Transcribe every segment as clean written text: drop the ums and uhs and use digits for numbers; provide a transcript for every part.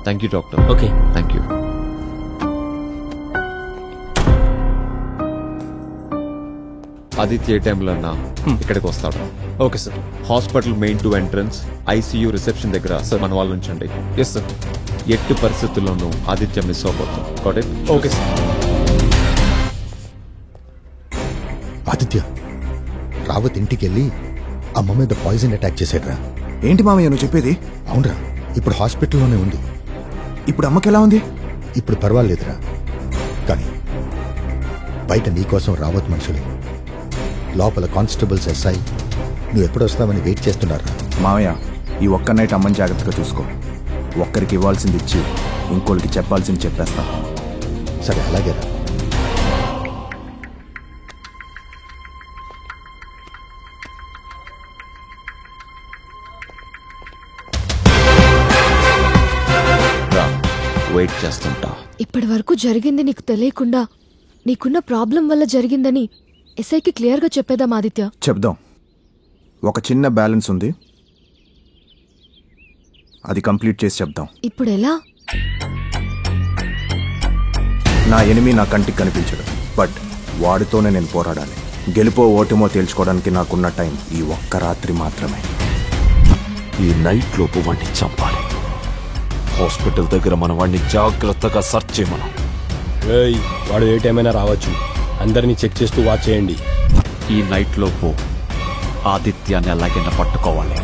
Thank you doctor. Okay, thank you. Aditya ఏ టైంలో అన్నా ఇక్కడికి వస్తాడు. Okay sir. Hospital main to entrance ICU reception దగ్గర మన వాళ్ళు ఉంచండి. Yes sir. ఎట్టి పరిస్థితుల్లోనూ ఆదిత్య మిస్ అవ్వబోతాం. Got it? Okay sir. Aditya, Rawat ఇంటికి వెళ్ళి అమ్మ మీద పాయిజన్ అటాక్ చేశాడ్రా. ఏంటి మామయ్య నువ్వు చెప్పేది? అవునరా, ఇప్పుడు హాస్పిటల్లోనే ఉంది. ఇప్పుడు అమ్మకి ఎలా ఉంది? ఇప్పుడు పర్వాలేదురా, కానీ బయట నీకోసం రావత్ మనుషులు, లోపల కానిస్టేబుల్స్, ఎస్ఐ నువ్వు ఎప్పుడు వస్తావని వెయిట్ చేస్తున్నారా. మామయ్య, ఈ ఒక్క నైట్ అమ్మని జాగ్రత్తగా చూసుకో. ఒక్కరికి ఇవ్వాల్సింది ఇచ్చి ఇంకోరికి చెప్పాల్సింది చెప్పేస్తా. సరే, అలాగేరా. వెయిట్ చేస్తుంటా. ఇప్పటి వరకు జరిగింది నీకు తెలియకుండా నీకున్న ప్రాబ్లం వల్ల జరిగిందని ఎస్ఐకి క్లియర్ గా చెప్పేదాం ఆదిత్య. చెప్దాం. ఒక చిన్న బ్యాలెన్స్ ఉంది, అది కంప్లీట్ చేసి చెప్దాం. ఇప్పుడు ఎలా? నా ఎనిమి నా కంటికి కనిపించడు, బట్ వాడితోనే నేను పోరాడాలి. గెలుపో ఓటమో తేల్చుకోవడానికి నాకున్న టైం ఈ ఒక్క రాత్రి మాత్రమే. ఈ నైట్ లోపు వాడిని చంపాలి. హాస్పిటల్ దగ్గర మన వాడిని జాగ్రత్తగా సర్చ్ చేయమను. వాడు ఏ టైం అయినా రావచ్చు. అందరినీ చెక్ చేస్తూ వాచ్ చేయండి. ఈ నైట్ లోపు ఆదిత్యాన్ని ఎలాగైనా పట్టుకోవాలి.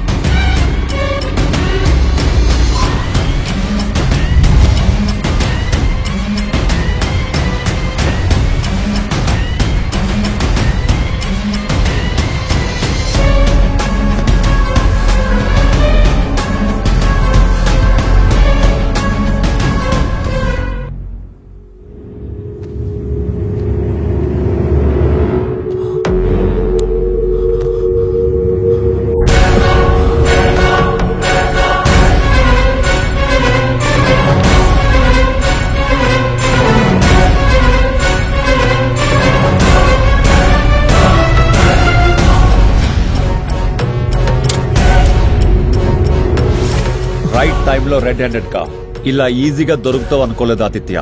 రైట్ టైంలో రెడ్ హ్యాండెడ్ గా ఇలా ఈజీగా దొరుకుతావు అనుకోలేదు ఆదిత్య.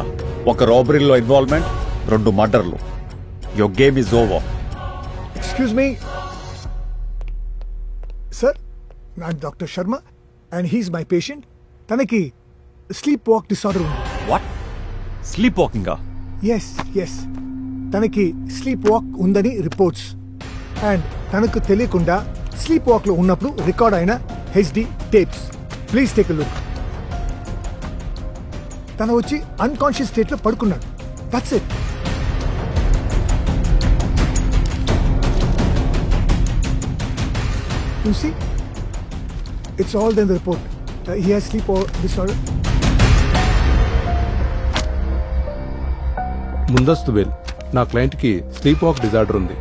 ఒక రాబరీలో ఇన్వాల్వ్మెంట్, 2 మర్డర్లు. Your game is over. Excuse me sir, not doctor Sharma and he's my patient. తనకి స్లీప్ వాక్ డిసార్డర్ ఉంది. వాట్? స్లీప్ వాకింగా? ఎస్ ఎస్, తనకి స్లీప్ వాక్ ఉందని రిపోర్ట్స్. అండ్ తనకు తెలియకుండా స్లీప్ వాక్ లో ఉన్నప్పుడు రికార్డ్ అయిన HD tapes. Please take a look. తను వచ్చి అన్కాన్షియస్ స్టేట్ లో పడుకున్నాడు. That's it. You see, it's all in the report. He has sleep disorder. ముందస్తు బెయిల్. నా క్లయింట్కి స్లీప్ వాక్ డిజార్డర్ ఉంది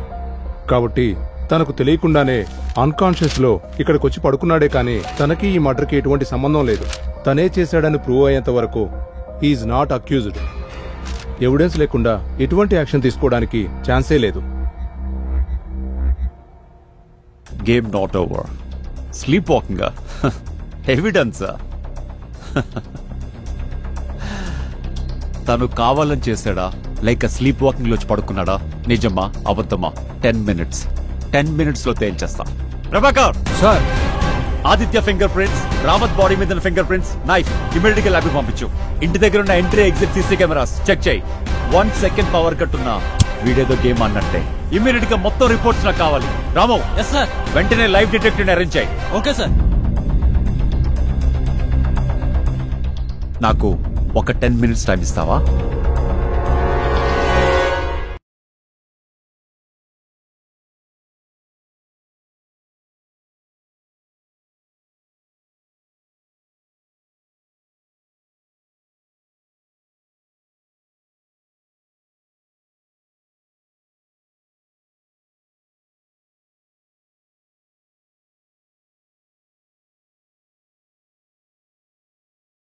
కాబట్టి తనకు తెలియకుండానే అన్కాన్షియస్ లో ఇక్కడికి వచ్చి పడుకున్నాడే కానీ తనకి ఈ మర్డర్కి ఎటువంటి సంబంధం లేదు. తనే చేశాడని ప్రూవ్ అయ్యేంత వరకు హీఈస్ నాట్ అక్యూజ్డ్. ఎవిడెన్స్ లేకుండా ఎటువంటి యాక్షన్ తీసుకోవడానికి ఛాన్సే లేదు. Game not over. Sleep walking ఎవిడెన్సా? తను కావాలని చేశాడా లేక స్లీప్ వాకింగ్ లో వచ్చి పడుకున్నాడా? నిజమా అబద్ధమా? 10 minutes లో తేల్చేస్తా. Prabhakar sir, Aditya finger prints, Rawat body మీద ఫింగర్ ప్రింట్స్, నైఫ్ ఇమీడియట్ గా ల్యాబ్ పంపించు. ఇంటి దగ్గర ఉన్న entry exit CC cameras check చేయి. 1 second పవర్ కట్ ఉన్నా వీడియోతో గేమ్ అన్నట్టే. ఇమీడియట్ గా మొత్తం రిపోర్ట్స్ నాకు కావాలి. రాము, ఎస్ సార్, వెంటనే లైవ్ డిటెక్టివ్ అరేంజ్ చేయి. Okay sir. నాకు ఒక 10 minutes టైం ఇస్తావా?